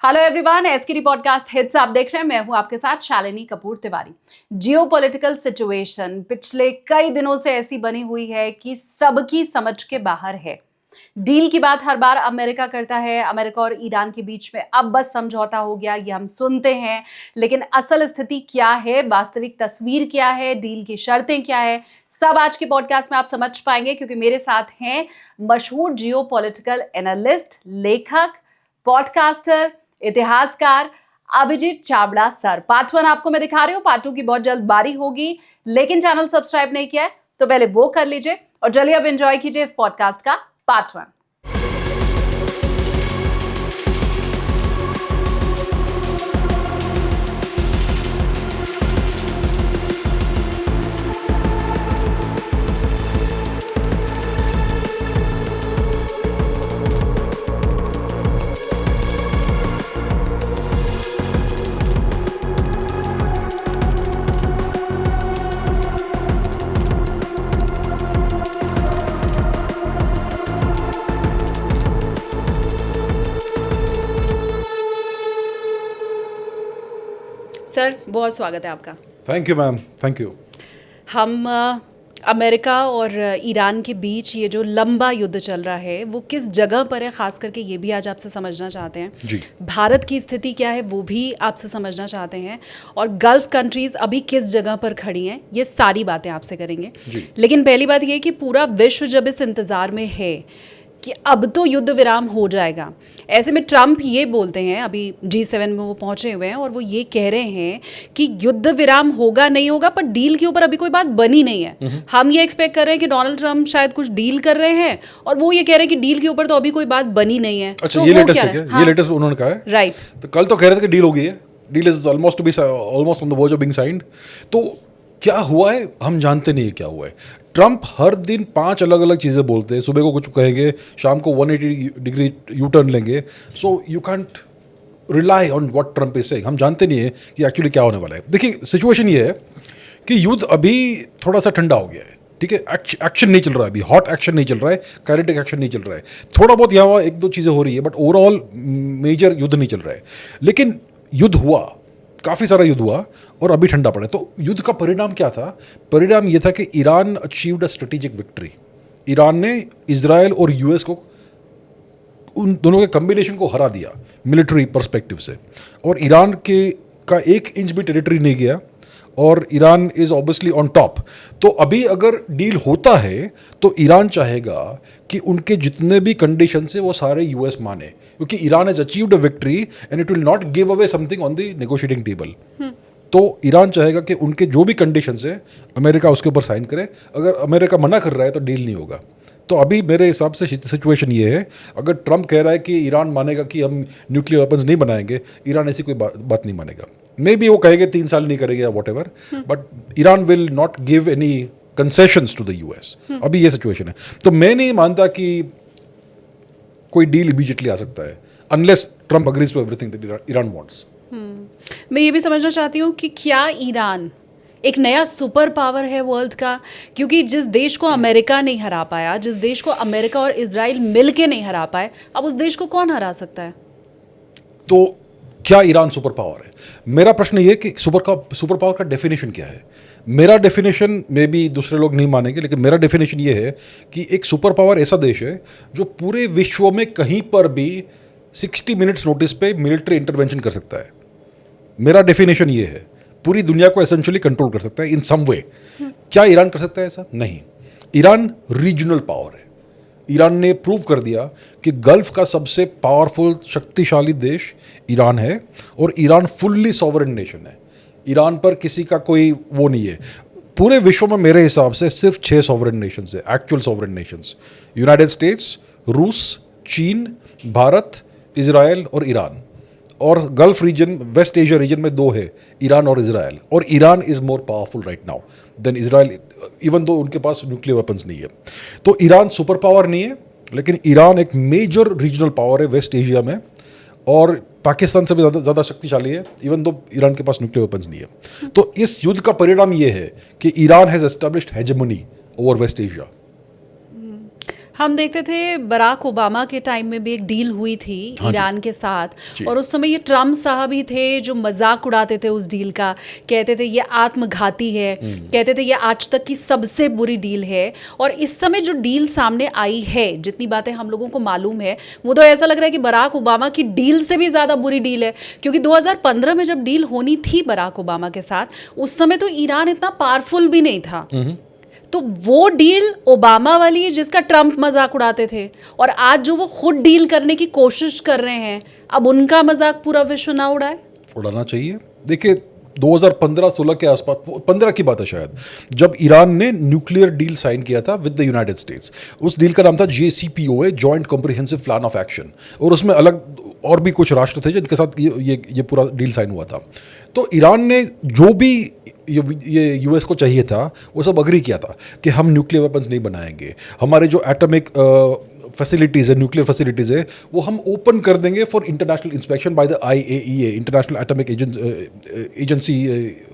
Hello everyone, SKD podcast hits आप देख रहे हैं। मैं हूं आपके साथ शालिनी कपूर तिवारी। जियोपॉलिटिकल सिचुएशन पिछले कई दिनों से ऐसी बनी हुई है कि सबकी समझ के बाहर है। डील की बात हर बार अमेरिका करता है। अमेरिका और ईरान के बीच में अब बस समझौता हो गया, ये हम सुनते हैं, लेकिन असल स्थिति क्या है, वास्तविक तस्वीर क्या है, डील की शर्तें क्या है, सब आज के पॉडकास्ट में आप समझ पाएंगे, क्योंकि मेरे साथ हैं मशहूर जियोपॉलिटिकल एनालिस्ट, लेखक, पॉडकास्टर, इतिहासकार अभिजीत चावड़ा सर। पार्ट 1 आपको मैं दिखा रही हूँ, पार्ट 2 की बहुत जल्द बारी होगी। लेकिन चैनल सब्सक्राइब नहीं किया है तो पहले वो कर लीजिए और चलिए अब एंजॉय कीजिए इस पॉडकास्ट का पार्ट 1। सर, बहुत स्वागत है आपका। Thank you ma'am, thank you. हम अमेरिका और ईरान के बीच ये जो लंबा युद्ध चल रहा है वो किस जगह पर है, खास करके ये भी आज आपसे समझना चाहते हैं जी। भारत की स्थिति क्या है वो भी आपसे समझना चाहते हैं, और गल्फ कंट्रीज अभी किस जगह पर खड़ी हैं, ये सारी बातें आपसे करेंगे जी। लेकिन पहली बात ये कि पूरा विश्व जब इस इंतज़ार में है कि अब तो युद्ध विराम हो जाएगा, ऐसे में ट्रम्प ये बोलते हैं, अभी G7 में वो पहुंचे हुए हैं और वो ये कह रहे हैं कि युद्ध विराम होगा नहीं होगा, पर डील के ऊपर अभी कोई बात बनी नहीं है। हम ये एक्सपेक्ट कर रहे हैं कि डोनाल्ड ट्रम्प शायद कुछ डील कर रहे हैं और वो ये कह रहे हैं कि डील के ऊपर तो अभी कोई बात बनी नहीं है। अच्छा, तो ये वो लेटेस्ट क्या है क्या? हाँ, ये लेटेस्ट उन्होंने कहा है, राइट। तो कल तो कह रहे थे कि डील हो गई है, deal is almost to be almost on the verge of being signed. तो क्या हुआ है हम जानते नहीं है क्या हुआ है। ट्रम्प हर दिन 5 अलग अलग चीज़ें बोलते हैं, सुबह को कुछ कहेंगे, शाम को 180 डिग्री यू टर्न लेंगे। So you can't rely on what Trump is saying. हम जानते नहीं है कि एक्चुअली क्या होने वाला है। देखिए, सिचुएशन ये है कि युद्ध अभी थोड़ा सा ठंडा हो गया है, ठीक है। एक्शन नहीं चल रहा है, अभी हॉट एक्शन नहीं चल रहा है, काइनेटिक एक्शन नहीं चल रहा है। थोड़ा बहुत यहाँ वहाँ 1-2 चीज़ें हो रही है, बट ओवरऑल मेजर युद्ध नहीं चल रहा है। लेकिन युद्ध हुआ, काफ़ी सारा युद्ध हुआ और अभी ठंडा पड़ा। तो युद्ध का परिणाम क्या था? परिणाम ये था कि Iran achieved a strategic victory. Iran ने इजराइल और यूएस को, उन दोनों के कम्बिनेशन को हरा दिया मिलिट्री पर्सपेक्टिव से, और ईरान के का 1 इंच भी टेरिटरी नहीं गया, और Iran is obviously on top. तो अभी अगर डील होता है तो ईरान चाहेगा कि उनके जितने भी कंडीशन है वो सारे यूएस माने, क्योंकि Iran has achieved a victory and it will not give away something on the negotiating table. तो ईरान चाहेगा कि उनके जो भी कंडीशन है अमेरिका उसके ऊपर साइन करे। अगर अमेरिका मना कर रहा है तो डील नहीं होगा। तो अभी मेरे हिसाब से सिचुएशन ये है, अगर ट्रम्प कह रहा है कि ईरान मानेगा कि हम न्यूक्लियर वेपन्स नहीं बनाएंगे, ईरान ऐसी कोई बात नहीं मानेगा। मे बी वो कहेंगे 3 साल नहीं करेंगे या whatever, but Iran will not give any concessions to the US. अभी ये सिचुएशन है। तो मैं नहीं मानता कि कोई डील इमीडिएटली आ सकता है unless Trump agrees to everything that Iran wants. मैं ये भी समझना चाहती हूँ कि क्या ईरान एक नया सुपर पावर है वर्ल्ड का? क्योंकि जिस देश को अमेरिका नहीं हरा पाया, जिस देश को अमेरिका और इजराइल मिलके नहीं हरा पाए, अब उस देश को कौन हरा सकता है? तो क्या ईरान सुपर पावर है? मेरा प्रश्न ये कि सुपर पावर का डेफिनेशन क्या है? मेरा डेफिनेशन में भी दूसरे लोग नहीं मानेंगे, लेकिन मेरा डेफिनेशन ये है कि एक सुपर पावर ऐसा देश है जो पूरे विश्व में कहीं पर भी 60 मिनट्स नोटिस पे मिलिट्री इंटरवेंशन कर सकता है। मेरा डेफिनेशन ये है, पूरी दुनिया को एसेंशियली कंट्रोल कर सकता है इन सम वे। क्या ईरान कर सकता है ऐसा? नहीं। ईरान रीजनल पावर है। ईरान ने प्रूव कर दिया कि गल्फ का सबसे पावरफुल, शक्तिशाली देश ईरान है, और ईरान फुल्ली सॉवरेन नेशन है। ईरान पर किसी का कोई वो नहीं है। पूरे विश्व में मेरे हिसाब से सिर्फ 6 सॉवरेन नेशंस है, actual sovereign nations. United States, रूस, चीन, भारत, इजराइल और ईरान। और Gulf region, West Asia region में 2 है, ईरान और इजराइल। और Iran is more powerful right now than Israel, even though उनके पास न्यूक्लियर वेपन्स नहीं है। तो ईरान सुपर पावर नहीं है, लेकिन ईरान एक मेजर रीजनल पावर है वेस्ट एशिया में, और पाकिस्तान से भी ज़्यादा शक्तिशाली है, इवन दो ईरान के पास न्यूक्लियर वेपन्स नहीं है। तो इस युद्ध का परिणाम ये है कि Iran has established hegemony over West Asia. हम देखते थे बराक ओबामा के टाइम में भी एक डील हुई थी ईरान के साथ, और उस समय ये ट्रम्प साहब ही थे जो मजाक उड़ाते थे उस डील का, कहते थे ये आत्मघाती है, कहते थे ये आज तक की सबसे बुरी डील है। और इस समय जो डील सामने आई है, जितनी बातें हम लोगों को मालूम है, वो तो ऐसा लग रहा है कि बराक ओबामा की डील से भी ज़्यादा बुरी डील है। क्योंकि 2015 में जब डील होनी थी बराक ओबामा के साथ, उस समय तो ईरान इतना पावरफुल भी नहीं था। तो वो डील ओबामा वाली है जिसका ट्रम्प मजाक उड़ाते थे, और आज जो वो खुद डील करने की कोशिश कर रहे हैं, अब उनका मजाक पूरा विश्व ना उड़ाए। उड़ाना चाहिए। देखिए 2015-16 के आसपास, 15 की बात है शायद, जब ईरान ने न्यूक्लियर डील साइन किया था विद द यूनाइटेड स्टेट्स। उस डील का नाम था JCPOA, joint comprehensive plan of action, और उसमें अलग और भी कुछ राष्ट्र थे जिनके साथ ये पूरा डील साइन हुआ था। तो ईरान ने जो भी ये US को चाहिए था वो सब अग्री किया था कि हम न्यूक्लियर वेपन्स नहीं बनाएंगे, हमारे जो एटॉमिक फैसिलिटीज़ है, न्यूक्लियर फैसिलिटीज़ है, वो हम ओपन कर देंगे for international inspection by the IAEA, international atomic agency,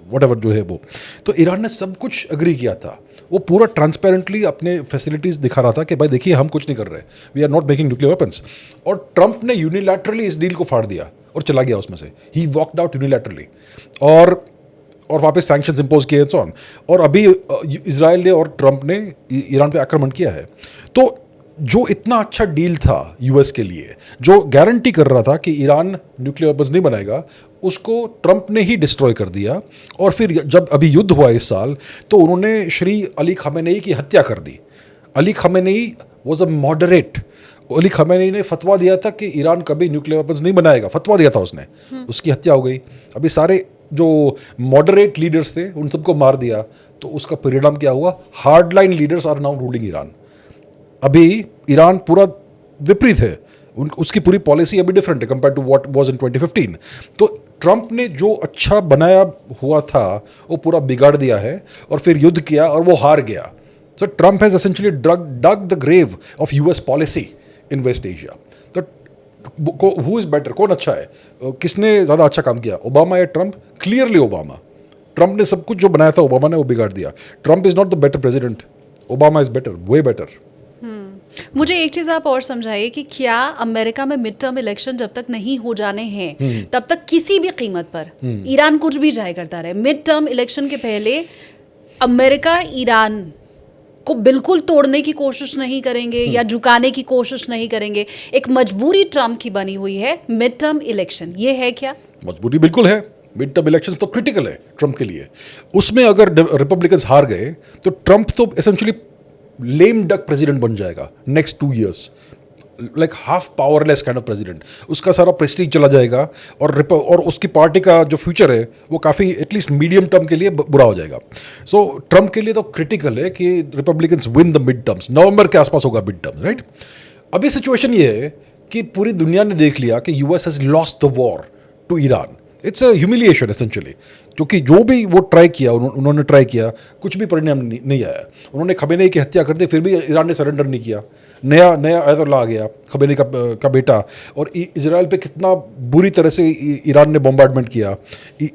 whatever जो है वो। तो ईरान ने सब कुछ अग्री किया था, वो पूरा ट्रांसपेरेंटली अपने फैसिलिटीज़ दिखा रहा था कि भाई देखिए हम कुछ नहीं कर रहे, we are not making nuclear weapons. और ट्रंप ने यूनिलैटरली इस डील को फाड़ दिया और चला गया उसमें से, ही वॉकड आउट यूनिलैटरली, और वापस सैंक्शंस इंपोज किए एंड सो ऑन। और अभी इजराइल ने और ट्रंप ने ईरान पे आक्रमण किया है। तो जो इतना अच्छा डील था US के लिए, जो गारंटी कर रहा था कि ईरान न्यूक्लियर वेपन्स नहीं बनाएगा, उसको ट्रंप ने ही डिस्ट्रॉय कर दिया। और फिर जब अभी युद्ध हुआ इस साल, तो उन्होंने श्री अली खमेनेई की हत्या कर दी। Ali Khamenei was a moderate. Ali Khamenei ने फतवा दिया था कि ईरान कभी न्यूक्लियर वेपन्स नहीं बनाएगा, फतवा दिया था उसने, उसकी हत्या हो गई। अभी सारे जो मॉडरेट लीडर्स थे उन सबको मार दिया। तो उसका परिणाम क्या हुआ? Hardline leaders are now ruling Iran. अभी ईरान पूरा विपरीत है, उसकी पूरी पॉलिसी अभी डिफरेंट है compare to what was in 2015। तो ट्रंप ने जो अच्छा बनाया हुआ था वो पूरा बिगाड़ दिया है, और फिर युद्ध किया और वो हार गया। So Trump has essentially dug the grave of US policy in West Asia. तो हु इज बेटर, कौन अच्छा है, किसने ज़्यादा अच्छा काम किया, ओबामा या ट्रंप? Clearly Obama. ट्रंप ने सब कुछ जो बनाया था ओबामा ने वो बिगाड़ दिया। Trump is not the better president, Obama is better, way better. मुझे एक चीज़ आप और समझाइए कि क्या अमेरिका में मिड टर्म इलेक्शन जब तक नहीं हो जाने हैं तब तक किसी भी कीमत पर ईरान कुछ भी जाए करता रहे? मिड टर्म इलेक्शन के पहले अमेरिका ईरान को बिल्कुल तोड़ने की कोशिश नहीं करेंगे या झुकाने की कोशिश नहीं करेंगे। एक मजबूरी ट्रम्प की बनी हुई है, मिड टर्म इलेक्शन, ये है क्या? मजबूरी बिल्कुल है। मिड टर्म इलेक्शंस तो क्रिटिकल है ट्रंप के लिए। उसमें अगर रिपब्लिकन्स हार गए तो ट्रंप तो एसेंशियली लेम डक प्रेसिडेंट बन जाएगा next 2 years, like half powerless kind of president. उसका सारा प्रेस्टीज चला जाएगा, और उसकी पार्टी का जो फ्यूचर है वो काफ़ी एटलीस्ट मीडियम टर्म के लिए बुरा हो जाएगा। सो ट्रंप के लिए तो क्रिटिकल है कि Republicans win the midterms. नवंबर के आसपास होगा मिड टर्म, राइट? अभी सिचुएशन ये है कि पूरी दुनिया ने देख लिया कि US has lost the war to Iran. It's a humiliation essentially, क्योंकि जो भी वो ट्राई किया, उन्होंने ट्राई किया, कुछ भी परिणाम नहीं आया। उन्होंने खमेनेई की हत्या कर दी, फिर भी ईरान ने सरेंडर नहीं किया। नया आयतुल्लाह आ गया, खमेनेई का बेटा, और इजराइल पे कितना बुरी तरह से ईरान ने बॉम्बार्डमेंट किया।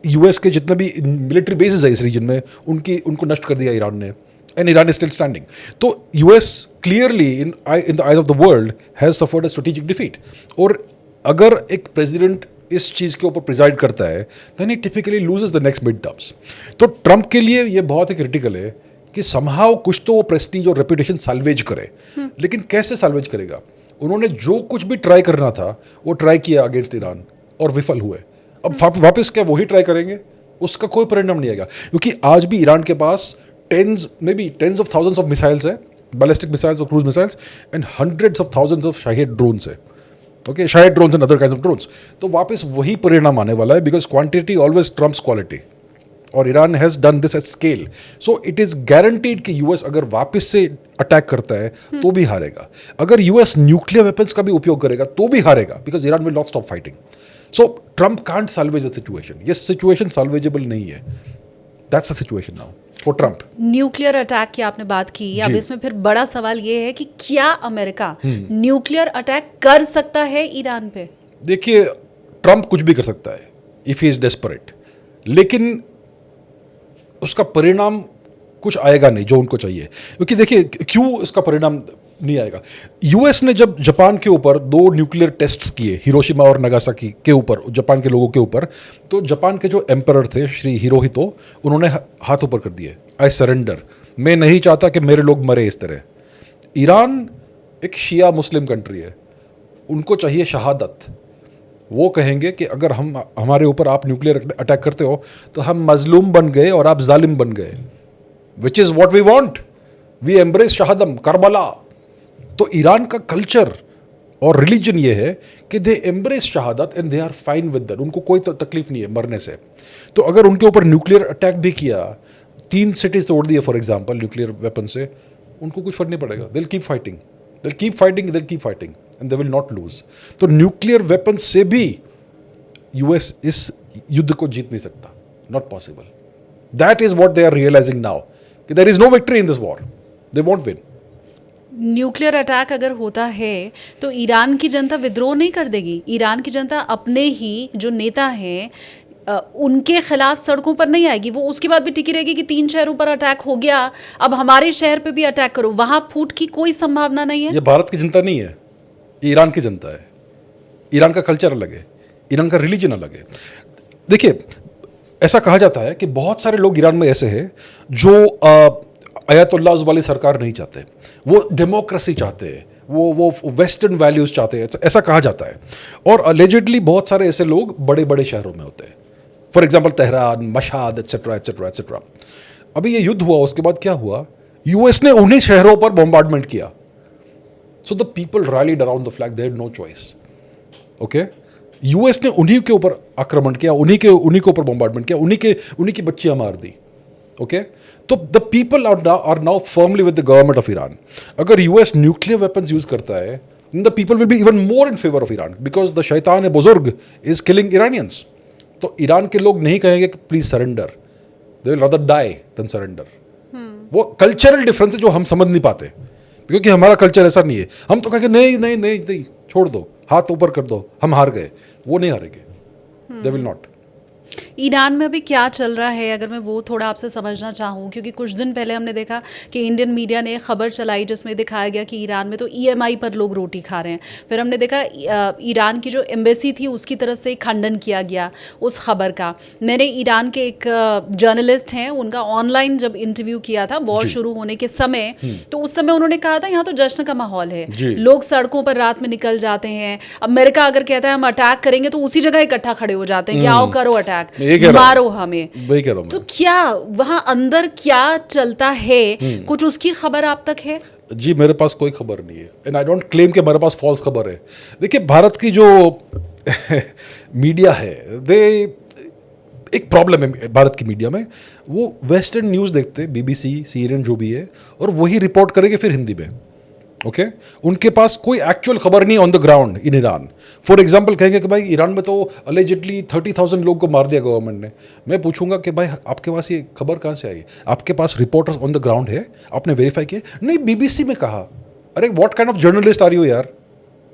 US के जितने भी मिलिट्री बेसिस है इस रीजन में, उनको नष्ट कर दिया ईरान ने, and Iran is still standing. तो US clearly in the eyes of the world has suffered a strategic defeat. और अगर एक प्रेसिडेंट इस चीज़ के ऊपर प्रिजाइड करता है, then he typically loses the next midterms. तो ट्रंप के लिए ये बहुत ही क्रिटिकल है कि समहाउ कुछ तो वो प्रेस्टीज और रेपुटेशन सैल्वेज करे, लेकिन कैसे सैल्वेज करेगा? उन्होंने जो कुछ भी ट्राई करना था वो ट्राई किया अगेंस्ट ईरान और विफल हुए। अब वापस क्या वही ट्राई करेंगे? उसका कोई परिणाम नहीं आएगा, क्योंकि आज भी ईरान के पास tens of thousands of missiles है, बैलिस्टिक मिसाइल्स और cruise missiles, and hundreds of thousands of Shahed drones है। ओके, शायद drones and other kinds of drones. तो वापस वही परिणाम आने वाला है, because quantity always trumps quality, और Iran has done this at scale. So it is guaranteed कि US अगर वापस से अटैक करता है तो भी हारेगा। अगर US न्यूक्लियर वेपन्स का भी उपयोग करेगा तो भी हारेगा, because Iran will not stop fighting. So Trump can't salvage the situation. ये सिचुएशन सॉल्वेजेबल नहीं है। That's the situation now for Trump. Nuclear attack की आपने बात की, अब इसमें फिर बड़ा सवाल ये है कि क्या अमेरिका न्यूक्लियर अटैक कर सकता है ईरान पे? देखिए, ट्रंप कुछ भी कर सकता है इफ ही इज डेस्परेट, लेकिन उसका परिणाम कुछ आएगा नहीं जो उनको चाहिए। क्योंकि देखिए क्यों इसका परिणाम नहीं आएगा। यूएस ने जब जापान के ऊपर 2 न्यूक्लियर टेस्ट्स किए, हिरोशिमा और नागासाकी के ऊपर, जापान के लोगों के ऊपर, तो जापान के जो एम्परर थे श्री हिरोहितो, उन्होंने हाथ ऊपर कर दिए, आई सरेंडर, मैं नहीं चाहता कि मेरे लोग मरे इस तरह। ईरान एक शिया मुस्लिम कंट्री है, उनको चाहिए शहादत। वो कहेंगे कि अगर हमारे ऊपर आप न्यूक्लियर अटैक करते हो तो हम मजलूम बन गए और आप जालिम बन गए, which is what we want, we embrace शहादम करबला। तो ईरान का कल्चर और रिलीजन ये है कि दे एम्ब्रेस शहादत and they are fine with that, उनको कोई तकलीफ नहीं है मरने से। तो अगर उनके ऊपर न्यूक्लियर अटैक भी किया, 3 सिटीज तोड़ दिए फॉर एग्जाम्पल न्यूक्लियर वेपन से, उनको कुछ फर्क नहीं पड़ेगा, they will keep fighting, they will keep fighting, they will keep fighting and they will not lose. तो न्यूक्लियर वेपन से भी यूएस इस युद्ध को जीत नहीं सकता, not possible. That is what they are realising now कि there is no victory in this war, they won't win. Nuclear attack अगर होता है तो ईरान की जनता विद्रोह नहीं कर देगी? ईरान की जनता अपने ही जो नेता हैं उनके खिलाफ सड़कों पर नहीं आएगी? वो उसके बाद भी टिकी रहेगी कि 3 शहरों पर अटैक हो गया, अब हमारे शहर पे भी अटैक करो, वहां फूट की कोई संभावना नहीं है? ये भारत की जनता नहीं है, ये ईरान की जनता है। ईरान का कल्चर अलग है, ईरान का रिलीजन अलग है। देखिए, ऐसा कहा जाता है कि बहुत सारे लोग ईरान में ऐसे हैं जो अयातुल्लाह वाली सरकार नहीं चाहते, वो डेमोक्रेसी चाहते हैं, वो वेस्टर्न वैल्यूज चाहते हैं, ऐसा कहा जाता है। और अलेजिडली बहुत सारे ऐसे लोग बड़े बड़े शहरों में होते हैं, for example Tehran, Mashhad, etcetera etcetera etcetera. अभी ये युद्ध हुआ, उसके बाद क्या हुआ, यूएस ने उन्हीं शहरों पर बॉम्बार्डमेंट किया। So the people rallied around the flag, they had no choice. Okay, US ने उन्हीं के ऊपर आक्रमण किया, उन्हीं के ऊपर बॉम्बार्डमेंट किया, उन्हीं की बच्चियां मार दी। ओके, तो the people are now firmly with the government of Iran. अगर यूएस न्यूक्लियर वेपन्स यूज करता है, the people will be even more in favour of Iran because the शैतान बुजुर्ग इज किलिंग ईरानियंस। तो ईरान के लोग नहीं कहेंगे कि please surrender, they will rather die than surrender. वो कल्चरल डिफरेंस है जो हम समझ नहीं पाते, क्योंकि हमारा कल्चर ऐसा नहीं है। हम तो कहेंगे नहीं नहीं नहीं नहीं, छोड़ दो, हाथ ऊपर कर दो, हम हार गए। वो नहीं हारेंगे, दे विल नॉट। ईरान में अभी क्या चल रहा है, अगर मैं वो थोड़ा आपसे समझना चाहूँ, क्योंकि कुछ दिन पहले हमने देखा कि इंडियन मीडिया ने खबर चलाई जिसमें दिखाया गया कि ईरान में तो ईएमआई पर लोग रोटी खा रहे हैं। फिर हमने देखा ईरान की जो एम्बेसी थी उसकी तरफ से खंडन किया गया उस खबर का। मैंने ईरान के एक जर्नलिस्ट हैं, उनका ऑनलाइन जब इंटरव्यू किया था वॉर शुरू होने के समय, तो उस समय उन्होंने कहा था यहाँ तो जश्न का माहौल है, लोग सड़कों पर रात में निकल जाते हैं। अमेरिका अगर कहता है हम अटैक करेंगे तो उसी जगह इकट्ठा खड़े हो जाते हैं कि आओ करो अटैक, मारो हमें। तो क्या वहां अंदर क्या चलता है, कुछ उसकी खबर आप तक है? जी, मेरे पास कोई खबर नहीं है, एंड आई डोंट क्लेम कि मेरे पास फॉल्स खबर है। देखिए, भारत की जो मीडिया है, एक प्रॉब्लम है भारत की मीडिया में, वो वेस्टर्न न्यूज़ देखते, बीबीसी, सीएनएन जो भी है, और वही रिपोर्ट करेंगे फिर हिंदी में। ओके, उनके पास कोई एक्चुअल खबर नहीं on the ground in Iran. For example कहेंगे कि भाई ईरान में तो अलेजिडली 30,000 लोग को मार दिया गवर्नमेंट ने। मैं पूछूंगा कि भाई आपके पास ये खबर कहाँ से आई? आपके पास रिपोर्टर्स ऑन द ग्राउंड है, आपने वेरीफाई किया? नहीं, बीबीसी में कहा। अरे what kind of journalist are you यार?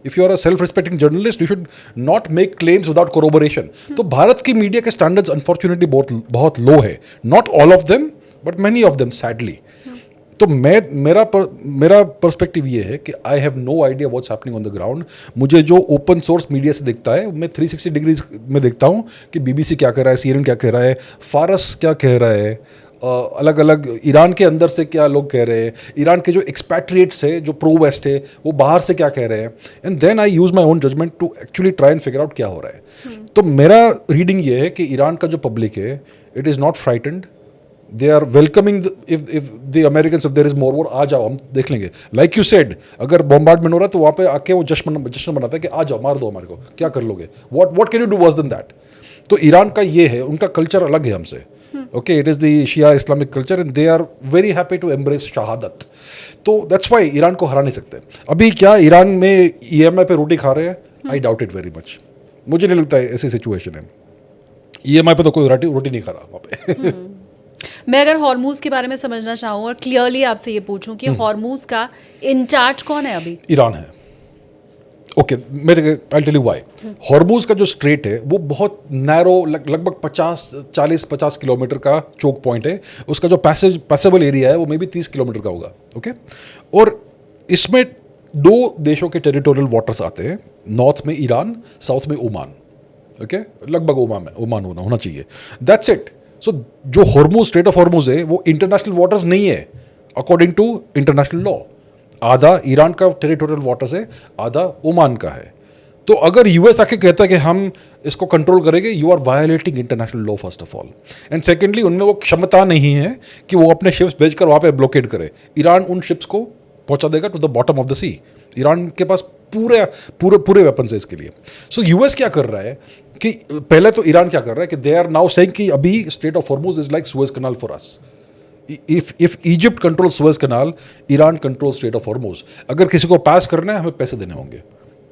If you are a self respecting journalist, you should not make claims without corroboration. तो भारत की मीडिया के स्टैंडर्ड्स अनफॉर्चुनेटली बहुत लो है, not all of them but many of them sadly. तो मेरा perspective ये है कि I have no idea what's happening on the ground. मुझे जो ओपन सोर्स मीडिया से दिखता है, मैं 360 डिग्रीज में देखता हूँ कि बीबीसी क्या कह रहा है, सीएनएन क्या कह रहा है, फारस क्या कह रहा है, अलग अलग ईरान के अंदर से क्या लोग कह रहे हैं, ईरान के जो एक्सपैट्रिएट्स है, जो प्रो वेस्ट है, वो बाहर से क्या कह रहे हैं, and then I use my own judgement to actually try and figure out क्या हो रहा है। तो मेरा रीडिंग ये है कि ईरान का जो पब्लिक है, it is not frightened, they are welcoming if the American, if there is more war, आ जाओ हम देख लेंगे। लाइक यू सेड, अगर बॉम्बार्डमेंट हो रहा है तो वहाँ पे आके वो जश्न मनाता है कि आ जाओ, मार दो हमारे को, क्या कर लोगे, what can you do worse than that. तो ईरान का ये है, उनका कल्चर अलग है हमसे। Okay, it is the Shia Islamic culture and they are very happy to embrace शहादत। तो दैट्स वाई ईरान को हरा नहीं सकते। अभी क्या ईरान में ईएमआई पे रोटी खा रहे हैं? I doubt it very much. मुझे नहीं लगता है ऐसी सिचुएशन है। ईएमआई पे तो कोई रोटी नहीं खा रहा वहाँ पे। मैं अगर हॉर्मूज के बारे में समझना चाहूँ और क्लियरली आपसे ये पूछूं कि हॉर्मूज का इंचार्ज कौन है अभी? ईरान है। Okay, I tell you why. Hormuz का जो स्ट्रेट है वो बहुत नैरो, लगभग 40-50 किलोमीटर का चोक पॉइंट है। उसका जो पैसेबल एरिया है वो मे बी 30 किलोमीटर का होगा। ओके, और इसमें दो देशों के टेरिटोरियल वाटर्स आते हैं, नॉर्थ में ईरान, साउथ में ओमान, ओके, लगभग ओमान होना चाहिए, दैट्स इट। सो जो हॉर्मुज, स्ट्रेट ऑफ हॉर्मुज है वो इंटरनेशनल वाटर्स नहीं है अकॉर्डिंग टू इंटरनेशनल लॉ। आधा ईरान का टेरिटोरियल वाटर्स है, आधा ओमान का है। तो अगर यूएस आके कहता है कि हम इसको कंट्रोल करेंगे, you are violating international law first of all, and secondly उनमें वो क्षमता नहीं है कि वो अपने शिप्स भेजकर वहाँ पे ब्लॉकेड करे। ईरान उन शिप्स को पहुँचा देगा to the bottom of the sea. Iran के पास पूरे पूरे पूरे वेपन्स है इसके लिए। सो यूएस क्या कर रहा है कि पहले तो ईरान क्या कर रहा है कि दे आर नाउ सेइंग कि अभी Strait of Hormuz is like Suez canal for us. if Egypt controls Suez Canal, Iran controls Strait of Hormuz. अगर किसी को पास करना है हमें पैसे देने होंगे,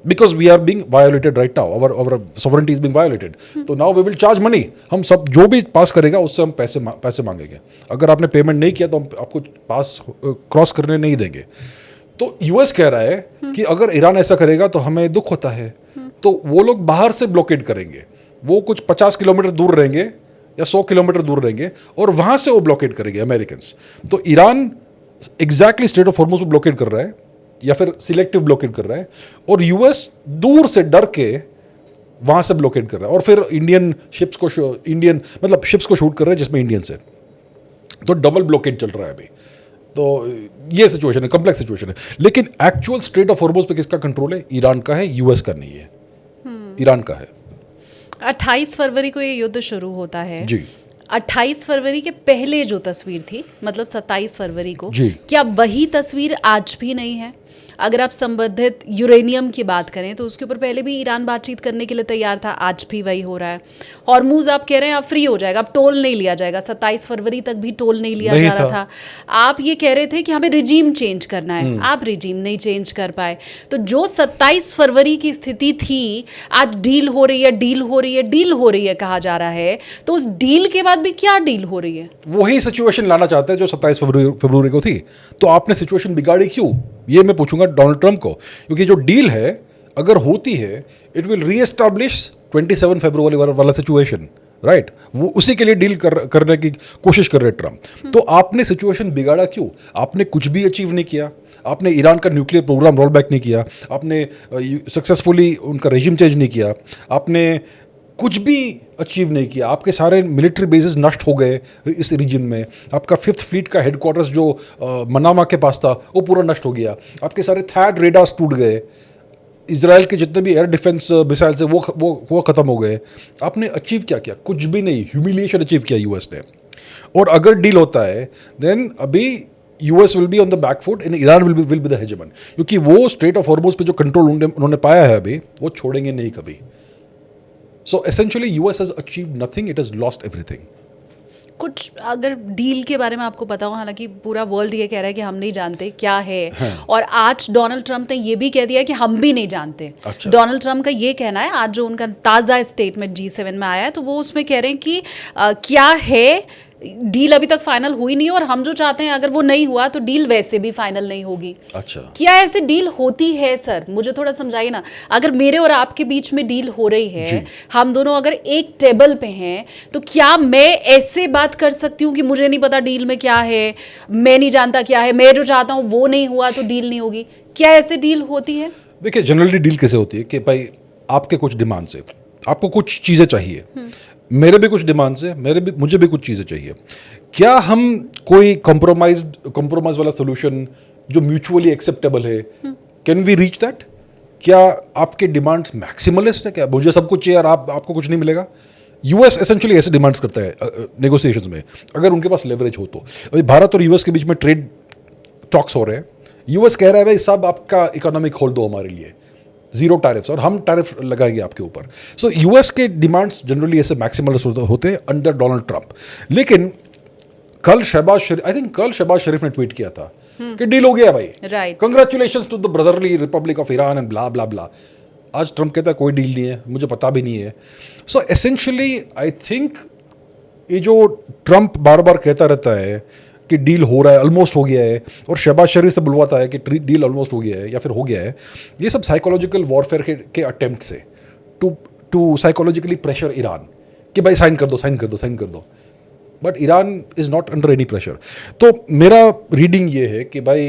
because we are being violated right now, our sovereignty is being violated. तो now we will charge money. हम सब जो भी पास करेगा उससे हम पैसे मांगेंगे। अगर आपने पेमेंट नहीं किया तो हम आपको पास क्रॉस करने नहीं देंगे। तो यूएस कह रहा है कि अगर ईरान ऐसा करेगा तो हमें दुख होता है, तो वो लोग बाहर से ब्लॉकेड करेंगे। वो कुछ 50 किलोमीटर दूर रहेंगे या 100 किलोमीटर दूर रहेंगे और वहां से वो ब्लॉकेड करेंगे अमेरिकन्स। तो Iran exactly straight of Hormuz को ब्लॉकेड कर रहा है या फिर सिलेक्टिव ब्लॉकेड कर रहा है, और यूएस दूर से डर के वहां से ब्लॉकेड कर रहा है, और फिर इंडियन शिप्स को शिप्स को शूट कर रहा है जिसमें इंडियंस है। तो डबल ब्लॉकेड चल रहा है अभी। तो ये सिचुएशन है, कॉम्प्लेक्स सिचुएशन है। लेकिन एक्चुअल स्ट्रेट ऑफ हॉर्मुज पे किसका कंट्रोल है? ईरान का है, यूएस का नहीं है, ईरान का है। 28 फरवरी को ये युद्ध शुरू होता है जी। 28 फरवरी के पहले जो तस्वीर थी, मतलब 27 फरवरी को, जी। क्या वही तस्वीर आज भी नहीं है? अगर आप संबंधित यूरेनियम की बात करें तो उसके ऊपर पहले भी ईरान बातचीत करने के लिए तैयार था, आज भी वही हो रहा है। हॉर्मुज आप कह रहे हैं अब फ्री हो जाएगा, अब टोल नहीं लिया जाएगा, 27 फरवरी तक भी टोल नहीं लिया जा रहा था। आप ये कह रहे थे कि हमें रिजीम चेंज करना है, आप रिजीम नहीं चेंज कर पाए। तो जो 27 फरवरी की स्थिति थी, आज डील हो रही है, डील हो रही है, डील हो रही है कहा जा रहा है, तो उस डील के बाद भी क्या डील हो रही है? वही सिचुएशन लाना चाहते हैं जो 27 फरवरी को थी। तो आपने सिचुएशन बिगाड़ी क्यों, ये मैं पूछूंगा डोनाल्ड ट्रंप को, क्योंकि जो डील है अगर होती है इट विल रीएस्टैब्लिश 27 फरवरी वाला सिचुएशन, राइट? वो उसी के लिए डील करने की कोशिश कर रहे ट्रंप। तो आपने सिचुएशन बिगाड़ा क्यों? आपने कुछ भी अचीव नहीं किया, आपने ईरान का न्यूक्लियर प्रोग्राम रोल बैक नहीं किया, आपने सक्सेसफुली उनका रेजिम चेंज नहीं किया, आपने कुछ भी अचीव नहीं किया। आपके सारे मिलिट्री बेसिस नष्ट हो गए इस रीजन में। आपका 5th फ्लीट का हेडक्वार्टर्स जो मनामा के पास था वो पूरा नष्ट हो गया। आपके सारे थैड रेडार्स टूट गए। इजराइल के जितने भी एयर डिफेंस मिसाइल्स है वो खत्म हो गए। आपने अचीव क्या किया? कुछ भी नहीं। ह्यूमिलिएशन अचीव किया यूएस ने। और अगर डील होता है देन अभी US will be on the back foot and Iran will be the hegemon, क्योंकि वो स्ट्रेट ऑफ हॉर्मुज पे जो कंट्रोल उन्होंने पाया है अभी वो छोड़ेंगे नहीं कभी। So essentially US has achieved nothing, it has lost everything. कुछ अगर डील के बारे में आपको पता हो, हालांकि पूरा वर्ल्ड ये कह रहा है कि हम नहीं जानते क्या है, और आज डोनाल्ड ट्रंप ने ये भी कह दिया कि हम भी नहीं जानते। अच्छा। डोनाल्ड ट्रंप का ये कहना है, आज जो उनका ताज़ा स्टेटमेंट G7 में आया है, तो वो उसमें कह रहे हैं कि क्या है, डील अभी तक फाइनल हुई नहीं, और हम जो चाहते हैं अगर वो नहीं हुआ तो डील वैसे भी फाइनल नहीं होगी। अच्छा, क्या ऐसे डील होती है सर? मुझे थोड़ा समझाइए ना। अगर मेरे और आपके बीच में डील हो रही है, हम दोनों अगर एक टेबल पे हैं, तो क्या मैं ऐसे बात कर सकती हूँ कि मुझे नहीं पता डील में क्या है, मैं नहीं जानता क्या है, मैं जो चाहता हूँ वो नहीं हुआ तो डील नहीं होगी? क्या ऐसे डील होती है? देखिए जनरली डील कैसे होती है कि भाई आपके कुछ डिमांड्स है, आपको कुछ चीज़ें चाहिए, मेरे भी कुछ डिमांड्स है, मुझे भी कुछ चीज़ें चाहिए। क्या हम कोई कॉम्प्रोमाइज वाला सोल्यूशन जो म्यूचुअली एक्सेप्टेबल है, कैन वी रीच दैट? क्या आपके डिमांड्स मैक्सिमलिस्ट है? क्या मुझे सब कुछ चाहिए और आपको कुछ नहीं मिलेगा? यूएस एसेंशियली ऐसे डिमांड्स करता है नेगोशिएशंस में, अगर उनके पास लेवरेज हो तो। अभी भारत और यूएस के बीच में ट्रेड टॉक्स हो रहे हैं। यूएस कह रहा है भाई सब आपका इकोनॉमी खोल दो हमारे लिए, जीरो टैरिफ्स, और हम टैरिफ लगाएंगे आपके ऊपर। सो यूएस के डिमांड्स जनरली ऐसे मैक्सिमलिस्ट होते हैं अंडर डोनाल्ड ट्रंप। लेकिन कल शहबाज शरीफ ने ट्वीट किया था कि डील हो गया भाई, right, congratulations to the brotherly republic of Iran and blah blah blah. आज ट्रंप कहता है कोई डील नहीं है, मुझे पता भी नहीं है। सो एसेंशियली आई थिंक ये जो ट्रंप बार बार कहता रहता है कि डील हो रहा है, ऑलमोस्ट हो गया है, और शहबाज शरीफ से बुलवाता है कि डील ऑलमोस्ट हो गया है या फिर हो गया है, ये सब साइकोलॉजिकल वॉरफेयर के अटेम्प्ट से टू साइकोलॉजिकली प्रेशर ईरान कि भाई साइन कर दो। But Iran is not under any pressure. तो मेरा रीडिंग ये है कि भाई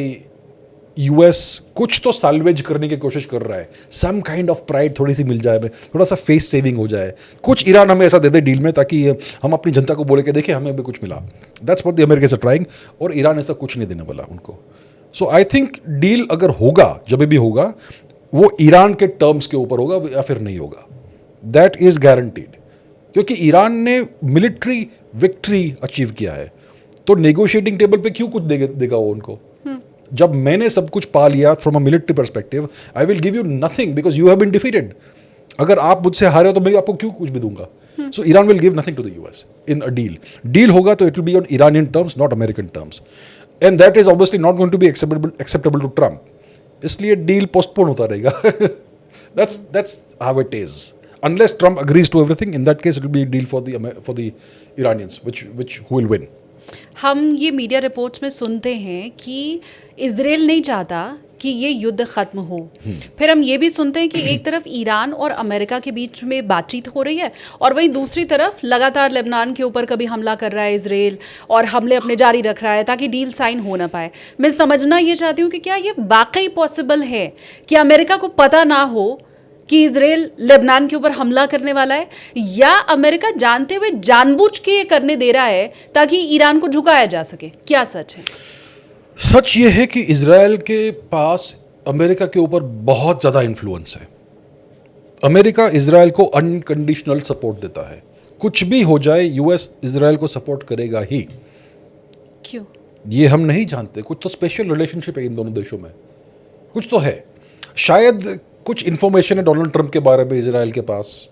यूएस कुछ तो सैल्वेज करने की कोशिश कर रहा है, सम काइंड ऑफ प्राइड थोड़ी सी मिल जाए, हमें थोड़ा सा फेस सेविंग हो जाए, कुछ ईरान हमें ऐसा दे दे डील में ताकि हम अपनी जनता को बोले कि देखिए हमें भी कुछ मिला। That's what the Americans are trying, और ईरान ऐसा कुछ नहीं देने वाला उनको। सो आई थिंक डील अगर होगा, जब भी होगा, वो ईरान के टर्म्स के ऊपर होगा या फिर नहीं होगा, दैट इज गारंटीड। क्योंकि ईरान ने मिलिट्री विक्ट्री अचीव किया है, तो नेगोशिएटिंग टेबल पे क्यों कुछ देगा वो उनको? जब मैंने सब कुछ पा लिया from a military perspective, I will give you nothing because you have been defeated. अगर आप मुझसे हारे हो तो मैं आपको क्यों कुछ भी दूंगा? So Iran will give nothing to the US in a deal. Deal होगा तो it will be on Iranian terms, not American terms, and that is obviously not going to be acceptable to Trump. इसलिए deal postpone होता रहेगा। that's how it is. Unless Trump agrees to everything, in that case it will be a deal for the Iranians, which who will win. हम ये media reports में सुनते हैं कि Israel नहीं चाहता कि ये युद्ध ख़त्म हो। फिर हम ये भी सुनते हैं कि एक तरफ ईरान और अमेरिका के बीच में बातचीत हो रही है, और वहीं दूसरी तरफ लगातार लेबनान के ऊपर कभी हमला कर रहा है इजराइल, और हमले अपने जारी रख रहा है ताकि डील साइन हो ना पाए। मैं समझना ये चाहती हूँ कि क्या ये वाकई पॉसिबल है कि अमेरिका को पता ना हो कि इजराइल लेबनान के ऊपर हमला करने वाला है, या अमेरिका जानते हुए जानबूझ के ये करने दे रहा है ताकि ईरान को झुकाया जा सके? क्या सच है? सच ये है कि इजराइल के पास अमेरिका के ऊपर बहुत ज़्यादा इन्फ्लुएंस है। अमेरिका इजराइल को अनकंडीशनल सपोर्ट देता है। कुछ भी हो जाए, यूएस इजराइल को सपोर्ट करेगा ही। क्यों? ये हम नहीं जानते, कुछ तो स्पेशल रिलेशनशिप है इन दोनों देशों में, कुछ तो है। शायद कुछ इन्फॉर्मेशन है डोनाल्ड ट्रंप के बारे में इजराइल के पास,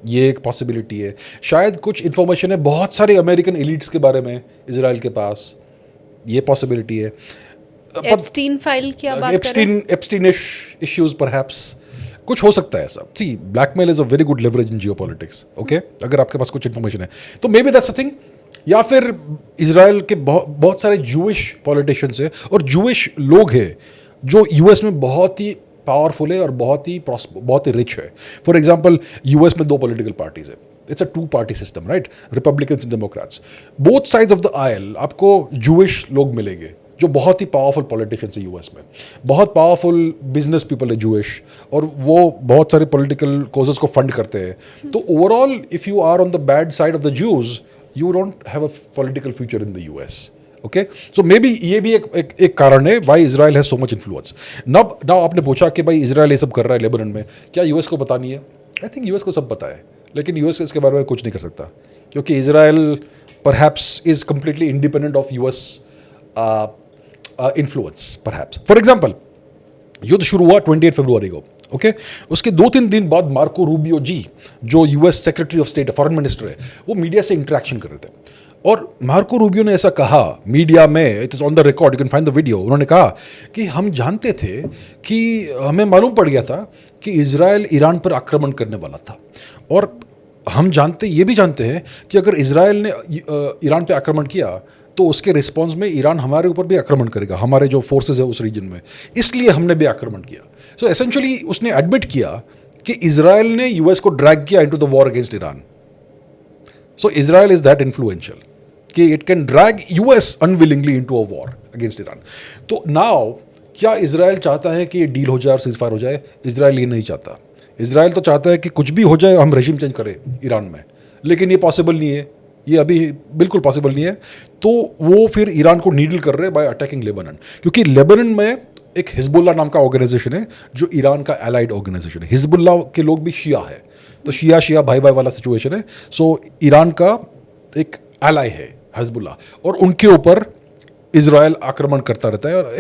ये एक पॉसिबिलिटी है। शायद कुछ इन्फॉर्मेशन है बहुत सारे अमेरिकन एलिट्स के बारे में इजराइल के पास, ये पॉसिबिलिटी है। एप्स्टीन फाइल क्या बात कर रहे हैं? एप्स्टीनिश इश्यूज परहैप्स, कुछ हो सकता है ऐसा। See, blackmail is a very good leverage in geopolitics, okay? अगर आपके पास कुछ इन्फॉर्मेशन है तो maybe that's a thing. या फिर इजराइल के बहुत सारे जूइश पॉलिटिशियंस है और जूइश लोग हैं जो यूएस में बहुत ही पावरफुल है और बहुत ही रिच है। फॉर एग्जाम्पल, यूएस में 2 पॉलिटिकल पार्टीज है, it's a 2 party system, right? Republicans and Democrats. Both sides of the aisle आपको जूइश लोग मिलेंगे जो बहुत ही पावरफुल पॉलिटिशियंस है यूएस में, बहुत पावरफुल बिजनेस पीपल है जूइश, और वो बहुत सारे पॉलिटिकल कॉजेस को फंड करते हैं। तो overall if you are on the bad side of the Jews, you don't have a political future in the US, okay? So maybe ये भी एक कारण है why Israel has so much influence. Now आपने पूछा कि भाई Israel ये सब कर रहा है लेबनान में, क्या यूएस को पता नहीं है? आई थिंक यूएस को सब पता है, लेकिन यूएस इसके बारे में कुछ नहीं कर सकता, क्योंकि Israel perhaps is completely independent of US influence, perhaps. For example, युद्ध शुरू हुआ 28 फरवरी को, ओके? उसके 2-3 दिन बाद मार्को रूबियो जी, जो US secretary of state foreign minister है, वो मीडिया से इंटरेक्शन कर रहे थे, और मार्को रूबियो ने ऐसा कहा मीडिया में, it is on the record, you can find the video. उन्होंने कहा कि हम जानते थे कि हमें मालूम पड़ गया था कि इजराइल ईरान पर आक्रमण करने वाला था, और हम ये भी जानते हैं कि अगर इजराइल ने ईरान पे आक्रमण किया तो उसके रिस्पॉन्स में ईरान हमारे ऊपर भी आक्रमण करेगा, हमारे जो फोर्सेस है उस रीजन में, इसलिए हमने भी आक्रमण किया। सो एसेंशियली उसने एडमिट किया कि इजराइल ने यूएस को ड्रैग किया into the war against Iran. So Israel is that influential कि it can drag US unwillingly into a war against Iran. तो नाउ क्या इजराइल चाहता है कि ये डील हो जाए और सीजफायर हो जाए? इजराइल ये नहीं चाहता। इजराइल तो चाहता है कि कुछ भी हो जाए, हम रेजिम चेंज करें ईरान में, लेकिन ये पॉसिबल नहीं है, ये अभी बिल्कुल पॉसिबल नहीं है। तो वो फिर ईरान को नीडल कर रहे हैं बाय अटैकिंग लेबनान, क्योंकि लेबनान में एक हिजबुल्ला नाम का ऑर्गेनाइजेशन है जो ईरान का एलाइड ऑर्गेनाइजेशन है। हिजबुल्ला के लोग भी शिया है, तो शिया भाई भाई वाला सिचुएशन है। सो ईरान का एक एलाई है हिजबुल्ला, और उनके ऊपर इजराइल आक्रमण करता रहता है। और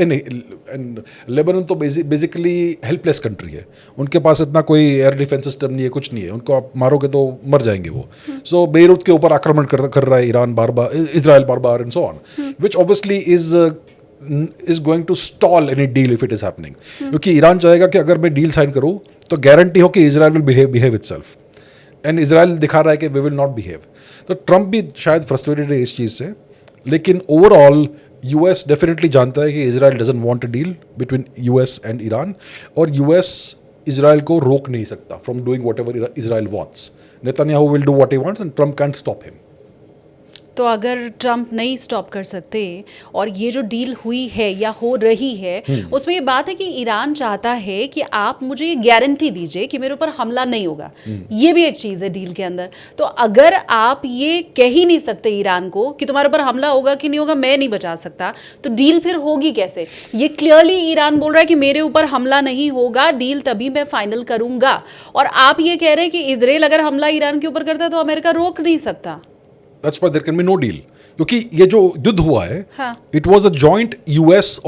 लेबनान तो बेसिकली हेल्पलेस कंट्री है, उनके पास इतना कोई एयर डिफेंस सिस्टम नहीं है, कुछ नहीं है, उनको आप मारोगे तो मर जाएंगे वो। सो बेरूत के ऊपर आक्रमण कर रहा है ईरान इजराइल बार and so on, which obviously is going to stall any deal if it is happening, क्योंकि ईरान चाहेगा कि अगर मैं डील साइन करूँ तो गारंटी हो कि Israel will behave itself, and Israel दिखा रहा है कि वी विल नॉट बिहेव। तो ट्रंप भी शायद फ्रस्ट्रेटेड है इस चीज़ से, लेकिन ओवरऑल यूएस डेफिनेटली जानता है कि Israel doesn't want a deal between US and Iran, और यूएस इजराइल को रोक नहीं सकता from doing whatever Israel wants. Netanyahu will do what he wants and Trump cantt stop him. तो अगर ट्रम्प नहीं स्टॉप कर सकते और ये जो डील हुई है या हो रही है उसमें ये बात है कि ईरान चाहता है कि आप मुझे ये गारंटी दीजिए कि मेरे ऊपर हमला नहीं होगा, ये भी एक चीज़ है डील के अंदर। तो अगर आप ये कह ही नहीं सकते ईरान को कि तुम्हारे ऊपर हमला होगा कि नहीं होगा मैं नहीं बचा सकता, तो डील फिर होगी कैसे? ये क्लियरली ईरान बोल रहा है कि मेरे ऊपर हमला नहीं होगा, डील तभी मैं फाइनल करूंगा। और आप ये कह रहे हैं कि इजराइल अगर हमला ईरान के ऊपर करता है तो अमेरिका रोक नहीं सकता। That's why there can be no deal, क्योंकि ये जो युद्ध हुआ है it was a joint US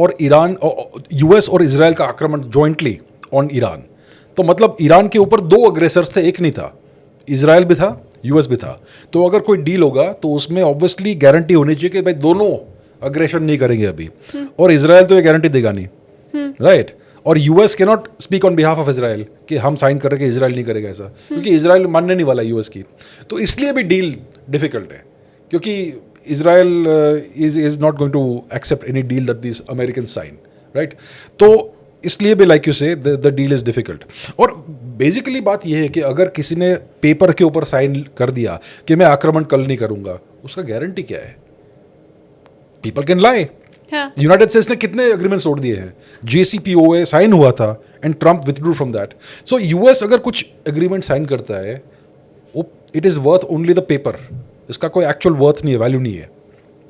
और इजराइल का आक्रमण जॉइंटली ऑन ईरान। तो मतलब ईरान के ऊपर दो अग्रेसर्स थे, एक नहीं था, इजराइल भी था यूएस भी था। तो अगर कोई डील होगा तो उसमें ऑब्वियसली गारंटी होनी चाहिए कि भाई दोनों अग्रेशन नहीं करेंगे अभी, और इजराइल तो ये गारंटी देगा नहीं, राइट? और यूएस के not speak on behalf of Israel कि हम साइन कर रहे कि इजराइल नहीं करेगा ऐसा, क्योंकि इजराइल मानने नहीं वाला यूएस की। तो इसलिए भी डील डिफिकल्ट है, क्योंकि Israel is not going to accept any deal that this American sign, right? तो इसलिए भी like you say the deal is difficult. और बेसिकली बात यह है कि अगर किसी ने पेपर के ऊपर साइन कर दिया कि मैं आक्रमण कल नहीं करूंगा, उसका गारंटी क्या है? People can lie. United states ने कितने अग्रीमेंट्स तोड़ दिए हैं? JCPOA साइन हुआ था and Trump withdrew from that. So US अगर कुछ एग्रीमेंट साइन करता है, वो it is worth only the paper, इसका कोई एक्चुअल वर्थ नहीं है, वैल्यू नहीं है।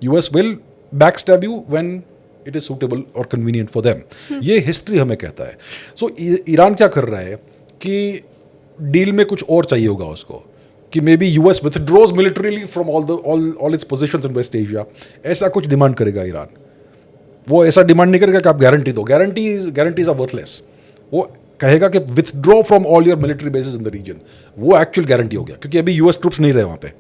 US will back stab you when it is suitable और कन्वीनियंट फॉर देम। ये हिस्ट्री हमें कहता है। सो ईरान क्या कर रहा है कि डील में कुछ और चाहिए होगा उसको, कि maybe US withdraws militarily from all its positions in West Asia, ऐसा कुछ डिमांड करेगा ईरान। वो ऐसा डिमांड नहीं करेगा कि आप गारंटी दो, गारंटीज आर वर्थलेस। वो कहेगा कि withdraw from all your military bases in the region, वो एक्चुअल गारंटी हो गया, क्योंकि अभी यूएस ट्रूप्स नहीं रहे वहाँ पे।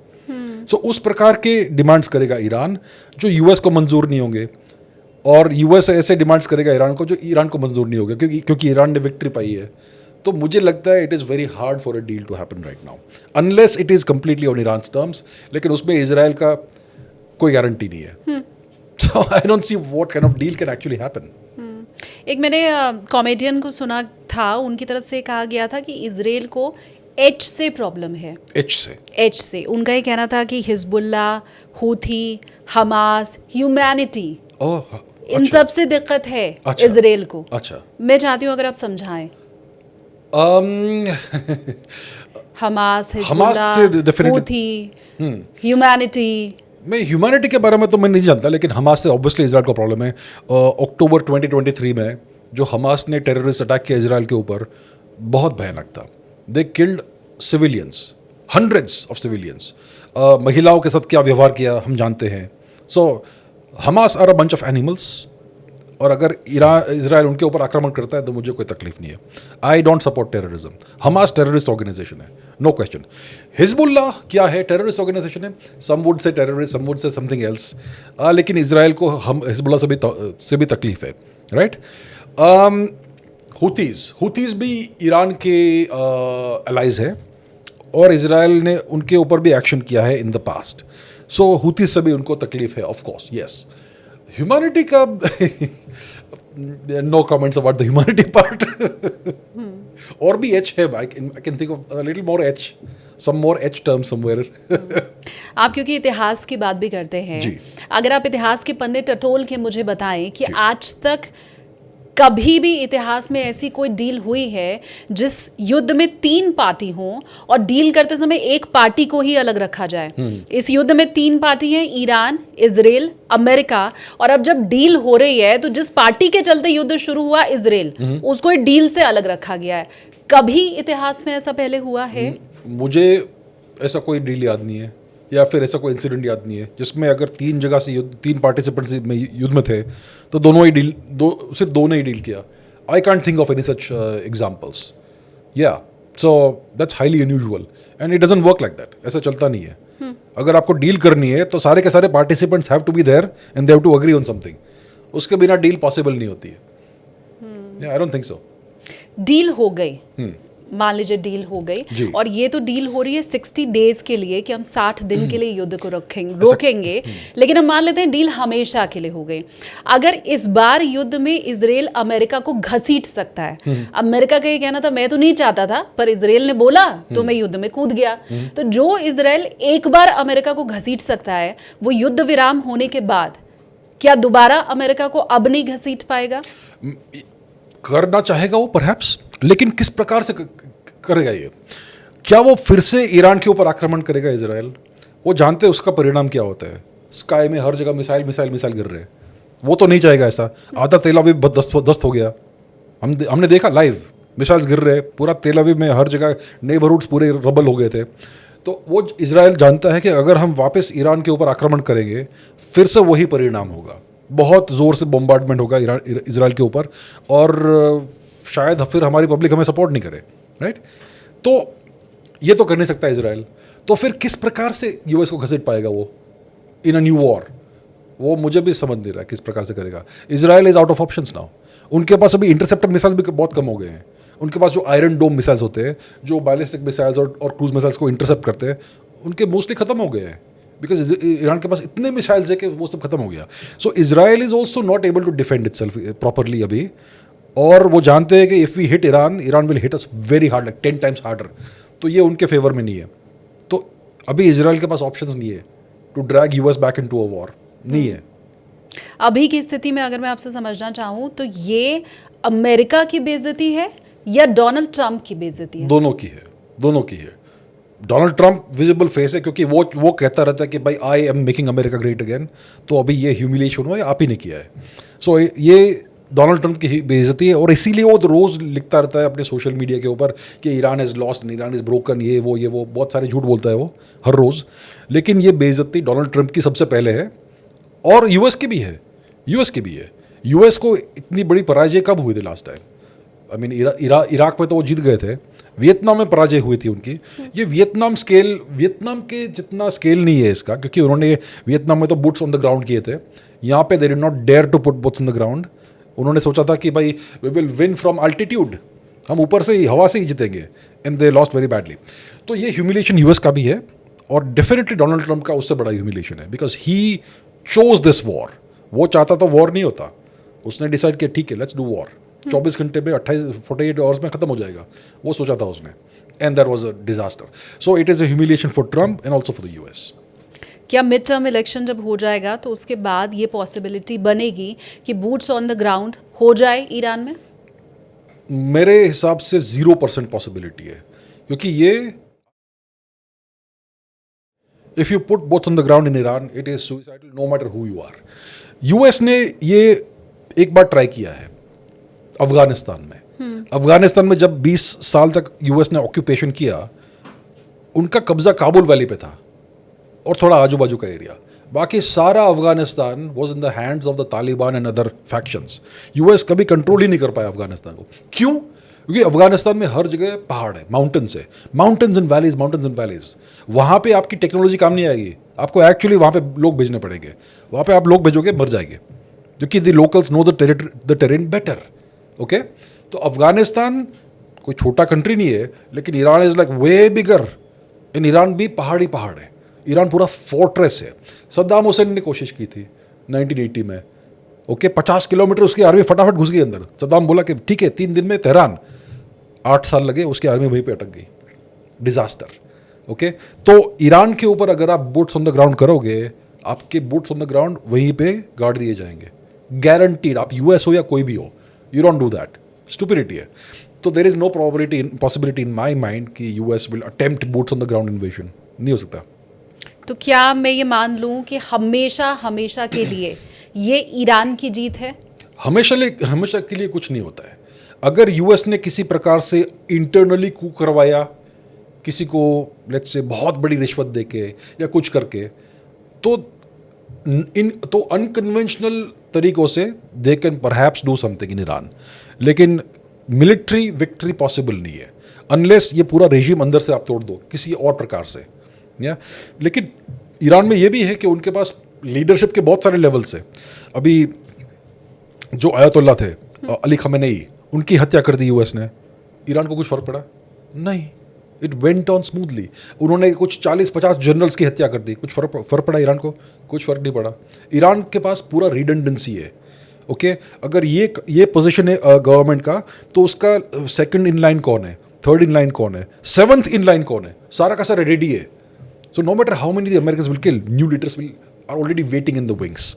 सो उस प्रकार के डिमांड्स करेगा ईरान जो यूएस को मंजूर नहीं होंगे, और यूएस ऐसे डिमांड्स करेगा ईरान को जो ईरान को मंजूर नहीं होगा, क्योंकि ईरान ने विक्ट्री पाई है। तो मुझे लगता है it is very hard for a deal to happen right now, unless it is completely on Iran's terms, लेकिन उसमें इजराइल का कोई गारंटी नहीं है। So I don't see what kind of deal can actually happen. एक मैंने comedian को सुना था, उनकी तरफ से कहा गया था कि इजराइल को एच से प्रॉब्लम है। एच से उनका ये कहना था कि हिजबुल्ला, हूथी, हमास, ह्यूमैनिटी, इन सब से दिक्कत है इजराइल को। अच्छा, मैं चाहती हूँ अगर आप समझाएं। Hamas, Hezbollah, Houthi, humanity. मैं ह्यूमैनिटी के बारे में तो मैं नहीं जानता, लेकिन हमास से ऑब्वियसली इजराइल को प्रॉब्लम है। अक्टूबर 2023 में जो हमास ने टेररिस्ट अटैक किया इजराइल के ऊपर, बहुत भयानक था। They killed civilians, hundreds of civilians. महिलाओं के साथ क्या व्यवहार किया हम जानते हैं। So Hamas are a bunch of animals, और अगर इजराइल उनके ऊपर आक्रमण करता है तो मुझे कोई तकलीफ नहीं है। I don't support terrorism. Hamas terrorist organisation है, नो क्वेश्चन। हिजबुल्लाह क्या है? टेररिस्ट ऑर्गेनाइजेशन है। Some would say terrorist, some would say something else, लेकिन इजराइल को हम हिजबुल्लाह से भी तकलीफ है, राइट? हुतीज़ भी ईरान के एलाइज है, और इजराइल ने उनके ऊपर भी एक्शन किया है इन द पास्ट। सो हुतीज़ से भी उनको तकलीफ है, ऑफ कोर्स, यस। ह्यूमैनिटी का no comments about the humanity part. और भी एच है, I can think of a little more H, some more H term somewhere. आप क्योंकि इतिहास की बात भी करते हैं, अगर आप इतिहास के पन्ने टटोल के मुझे बताएं कि आज तक कभी भी इतिहास में ऐसी कोई डील हुई है जिस युद्ध में 3 पार्टी हों और डील करते समय एक पार्टी को ही अलग रखा जाए। इस युद्ध में 3 पार्टी हैं, ईरान, इजराइल, अमेरिका, और अब जब डील हो रही है तो जिस पार्टी के चलते युद्ध शुरू हुआ इजराइल, उसको डील से अलग रखा गया है। कभी इतिहास में ऐसा पहले हुआ है? मुझे ऐसा कोई डील याद नहीं है, या फिर ऐसा कोई इंसिडेंट याद नहीं है जिसमें अगर 3 जगह से 3 पार्टिसिपेंट्स युद्ध में थे तो दोनों ही डील, सिर्फ दो ने ही डील किया। I can't think of any such examples. या so that's highly unusual and it doesn't work like that. ऐसा चलता नहीं है। अगर आपको डील करनी है तो सारे के सारे participants have to be there and they have to agree on something. उसके बिना डील पॉसिबल नहीं होती है। I don't think so. Deal हो गई, मान लीजिए डील हो जी। गई और ये तो डील हो रही है 60 डेज के लिए कि हम 60 दिन के लिए युद्ध को रोकेंगे, लेकिन हम मान लेते हैं डील हमेशा के लिए हो गई। अगर इस बार युद्ध में इजराइल अमेरिका को घसीट सकता है, अमेरिका का ये कहना था मैं तो नहीं चाहता था पर इजराइल ने बोला तो मैं युद्ध में कूद गया, तो जो इजराइल एक बार अमेरिका को घसीट सकता है वो युद्ध विराम होने के बाद क्या दोबारा अमेरिका को अब नहीं घसीट पाएगा? करना चाहेगा वो परहैप्स, लेकिन किस प्रकार से करेगा ये? क्या वो फिर से ईरान के ऊपर आक्रमण करेगा इजराइल? वो जानते हैं उसका परिणाम क्या होता है। स्काई में हर जगह मिसाइल गिर रहे हैं। वो तो नहीं चाहेगा ऐसा। आधा तेल अवीव दस्त हो गया, हमने देखा लाइव, मिसाइल्स गिर रहे, पूरा तेल अवीव में हर जगह नेबरहुड्स पूरे रबल हो गए थे। तो वो इजराइल जानता है कि अगर हम वापस ईरान के ऊपर आक्रमण करेंगे फिर से वही परिणाम होगा, बहुत ज़ोर से बम्बार्डमेंट होगा इजराइल के ऊपर, और शायद फिर हमारी पब्लिक हमें सपोर्ट नहीं करे, राइट? तो ये तो कर नहीं सकता इजराइल। तो फिर किस प्रकार से यूएस को घसीट पाएगा वो इन अ न्यू वॉर? वो मुझे भी समझ नहीं रहा किस प्रकार से करेगा। Israel is out of options now. उनके पास अभी इंटरसेप्टर मिसाइल भी बहुत कम हो गए हैं। उनके पास जो आयरन डोम मिसाइल्स होते हैं, जो बैलिस्टिक मिसाइल्स और क्रूज मिसाइल्स को इंटरसेप्ट करते हैं, उनके मोस्टली खत्म हो गए हैं, बिकॉज ईरान के पास इतने मिसाइल्स है कि वो सब खत्म हो गया। So Israel is also not able to defend itself properly अभी, और वो जानते हैं कि if we hit Iran, Iran will hit us very hard, like 10 times harder. तो ये उनके फेवर में नहीं है। तो अभी इजराइल के पास ऑप्शंस नहीं है to drag US back into a war, नहीं है। अभी की स्थिति में अगर मैं आपसे समझना चाहूँ तो ये अमेरिका की बेइज्जती है या डोनाल्ड ट्रंप की बेइज्जती है? दोनों की है, दोनों की है। डोनाल्ड ट्रंप विजिबल फेस है, क्योंकि वो कहता रहता है कि भाई I am making America great again. तो अभी ये ह्यूमिलिएशन हुआ है, आप ही ने किया है। सो ये डोनाल्ड ट्रंप की बेइज्जती है, और इसीलिए वो रोज़ लिखता रहता है अपने सोशल मीडिया के ऊपर कि Iran is lost, Iran is broken, ये वो बहुत सारे झूठ बोलता है वो हर रोज़। लेकिन ये बेइज्जती डोनाल्ड ट्रंप की सबसे पहले है, और यूएस की भी है। यूएस को इतनी बड़ी पराजय कब हुई थी last time? I mean Iraq में तो वो जीत गए थे, वियतनाम में पराजय हुई थी उनकी। ये वियतनाम के जितना स्केल नहीं है इसका, क्योंकि उन्होंने वियतनाम में तो बूट्स ऑन द ग्राउंड किए थे। यहाँ पे they did not dare to put boots on the ground. उन्होंने सोचा था कि भाई we will win from altitude, हम ऊपर से ही, हवा से ही जीतेंगे, and they lost very badly. तो ये ह्यूमिलेशन यूएस का भी है, और डेफिनेटली डोनाल्ड ट्रंप का उससे बड़ा ह्यूमिलेशन है, because he chose this war. वो चाहता तो वॉर नहीं होता, उसने डिसाइड किया ठीक है लेट्स डू वॉर, 24 घंटे में 48 आवर्स में खत्म हो जाएगा, वो सोचा था उसने, and that was a disaster. So it is a humiliation for Trump and also for the US. क्या मिड टर्म इलेक्शन जब हो जाएगा तो उसके बाद ये पॉसिबिलिटी बनेगी कि बूट्स ऑन द ग्राउंड हो जाए ईरान में? मेरे हिसाब से 0% पॉसिबिलिटी है, क्योंकि ये if you put boots on the ground in Iran it is suicidal no matter who you are. US ने ये एक बार ट्राई किया है अफगानिस्तान में। अफगानिस्तान में जब 20 साल तक यूएस ने ऑक्यूपेशन किया, उनका कब्जा काबुल वैली पे था और थोड़ा आजू बाजू का एरिया, बाकी सारा Afghanistan was in the hands of the Taliban and other factions. US कभी कंट्रोल ही नहीं कर पाया अफगानिस्तान को। क्यों? क्योंकि अफगानिस्तान में हर जगह पहाड़ है, माउंटेन्स है, माउंटेन्स एंड वैलीज। वहाँ पे आपकी टेक्नोलॉजी काम नहीं आएगी, आपको एक्चुअली वहाँ पे लोग भेजने पड़ेंगे। वहाँ पे आप लोग भेजोगे मर जाएंगे, क्योंकि the locals know the terrain better. Okay, तो अफगानिस्तान कोई छोटा कंट्री नहीं है, लेकिन Iran is like way bigger. In Iran भी पहाड़ है, ईरान पूरा फोर्ट्रेस है। सद्दाम हुसैन ने कोशिश की थी 1980 में, ओके 50 किलोमीटर उसकी आर्मी फटाफट घुस गई अंदर। सद्दाम बोला कि ठीक है 3 दिन में तेहरान, 8 साल लगे, उसकी आर्मी वहीं पे अटक गई, डिजास्टर। ओके, तो ईरान के ऊपर अगर आप बूट्स ऑन द ग्राउंड करोगे, आपके बूट्स ऑन द ग्राउंड वहीं पे गाड़ दिए जाएंगे, गारंटीड। आप यूएस हो या कोई भी हो, you don't do that, stupidity है। तो there is no possibility in my mind कि US will attempt boots on the ground invasion, नहीं हो सकता। तो क्या मैं ये मान लूं कि हमेशा के लिए ये ईरान की जीत है? हमेशा के लिए कुछ नहीं होता है। अगर यूएस ने किसी प्रकार से इंटरनली कू करवाया, किसी को लेट्स से बहुत बड़ी रिश्वत देके या कुछ करके, तो अनकन्वेंशनल तरीकों से they can perhaps do something in Iran, लेकिन मिलिट्री विक्ट्री पॉसिबल नहीं है अनलेस ये पूरा रेजिम अंदर से आप तोड़ दो किसी और प्रकार से, या। लेकिन ईरान में ये भी है कि उनके पास लीडरशिप के बहुत सारे लेवल्स है। अभी जो आयतुल्ला थे अली खमेनेई, उनकी हत्या कर दी यूएस ने, ईरान को कुछ फर्क पड़ा? नहीं, इट वेंट ऑन स्मूथली। उन्होंने कुछ 40-50 जनरल्स की हत्या कर दी, कुछ फर्क पड़ा ईरान को? कुछ फर्क नहीं पड़ा। ईरान के पास पूरा रिडंडेंसी है। ओके, अगर ये पोजीशन है गवर्नमेंट का, तो उसका सेकंड इन लाइन कौन है, थर्ड इन लाइन कौन है, सेवंथ इन लाइन कौन है? सारा का सारा रेडी है। So no matter how many the Americans will kill, new leaders will are already waiting in the wings.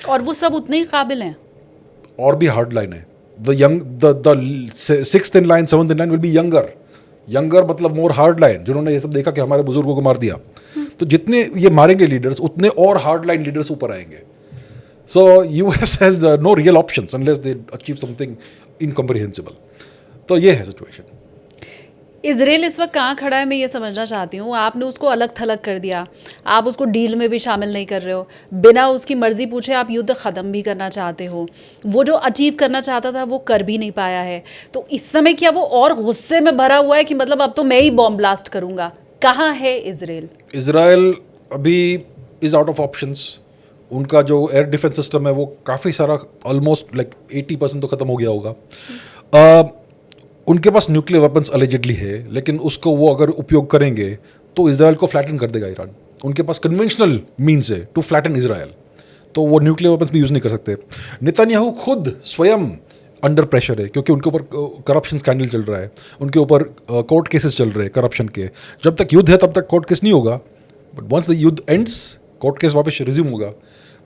और वो सब उतने ही काबिल हैं। और भी हार्ड लाइन है। The sixth in line, seventh in line will be younger मतलब मोर हार्ड लाइन, जिन्होंने ये सब देखा कि हमारे बुजुर्गों को मार दिया। तो जितने ये मारेंगे लीडर्स, उतने और हार्ड लाइन लीडर्स ऊपर आएंगे। So US has no real options unless they achieve something incomprehensible. तो ये है सिचुएशन। इजराइल इस वक्त कहाँ खड़ा है, मैं ये समझना चाहती हूँ। आपने उसको अलग थलग कर दिया, आप उसको डील में भी शामिल नहीं कर रहे हो, बिना उसकी मर्जी पूछे आप युद्ध ख़त्म भी करना चाहते हो। वो जो अचीव करना चाहता था वो कर भी नहीं पाया है। तो इस समय क्या वो और गुस्से में भरा हुआ है कि मतलब अब तो मैं ही बॉम्ब ब्लास्ट करूँगा? कहाँ है इजराइल? इजराइल अभी इज़ आउट ऑफ ऑप्शंस। उनका जो एयर डिफेंस सिस्टम है वो काफ़ी सारा, ऑलमोस्ट लाइक 80% तो ख़त्म हो गया होगा। उनके पास न्यूक्लियर वेपन्स अलेजेडली है, लेकिन उसको वो अगर उपयोग करेंगे तो इजराइल को फ्लैटन कर देगा ईरान। उनके पास कन्वेंशनल मीन्स है टू फ्लैटन इजराइल, तो वो न्यूक्लियर वेपन्स भी यूज़ नहीं कर सकते। नेतन्याहू खुद स्वयं अंडर प्रेशर है, क्योंकि उनके ऊपर करप्शन स्कैंडल चल रहा है, उनके ऊपर कोर्ट केसेस चल रहे हैं करप्शन के। जब तक युद्ध है तब तक कोर्ट केस नहीं होगा, बट वंस द युद्ध एंड्स कोर्ट केस वापस रिज्यूम होगा।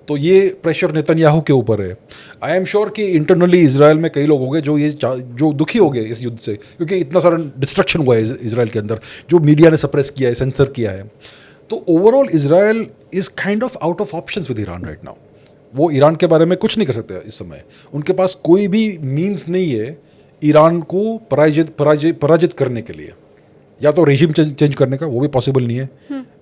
तो ये प्रेशर नेतन्याहू के ऊपर है। आई एम श्योर कि इंटरनली इजराइल में कई लोग होंगे जो दुखी हो गए इस युद्ध से, क्योंकि इतना सारा डिस्ट्रक्शन हुआ है इजराइल के अंदर, जो मीडिया ने सप्रेस किया है, सेंसर किया है। तो overall Israel is kind of out of options with Iran right now. वो ईरान के बारे में कुछ नहीं कर सकते इस समय। उनके पास कोई भी मीन्स नहीं है ईरान को पराजित करने के लिए। या तो रेजिम चेंज करने का, वो भी पॉसिबल नहीं है,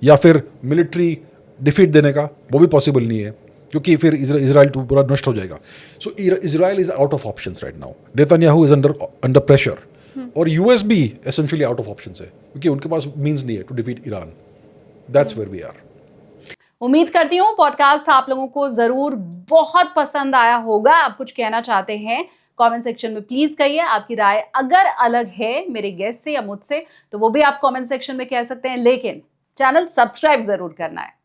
या फिर मिलिट्री डिफीट देने का, वो भी पॉसिबल नहीं है, क्योंकि फिर इजराइल तो पूरा नष्ट हो जाएगा। So Israel is out of options right now. Netanyahu is under pressure, और यूएस भी एसेंशियली आउट ऑफ ऑप्शंस है, क्योंकि उनके पास मीन्स नहीं है to defeat Iran. That's where we are. उम्मीद करती हूँ पॉडकास्ट आप लोगों को जरूर बहुत पसंद आया होगा। आप कुछ कहना चाहते हैं कमेंट सेक्शन में प्लीज कहिए। आपकी राय अगर अलग है मेरे गेस्ट से या मुझसे, तो वो भी आप कमेंट सेक्शन में कह सकते हैं, लेकिन चैनल सब्सक्राइब जरूर करना है।